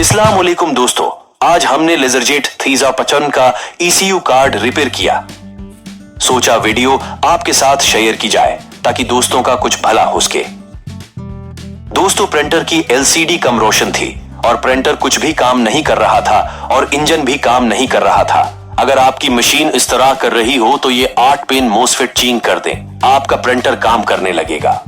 अस्सलाम वालेकुम दोस्तों, आज हमने लेजरजेट 355 का ECU कार्ड रिपेयर किया। सोचा वीडियो आपके साथ शेयर की जाए ताकि दोस्तों का कुछ भला हो सके। दोस्तों, प्रिंटर की LCD कम रोशन थी और प्रिंटर कुछ भी काम नहीं कर रहा था और इंजन भी काम नहीं कर रहा था। अगर आपकी मशीन इस तरह कर रही हो तो ये 8 पिन मोसफेट चेंज कर दें, आपका प्रिंटर काम करने लगेगा।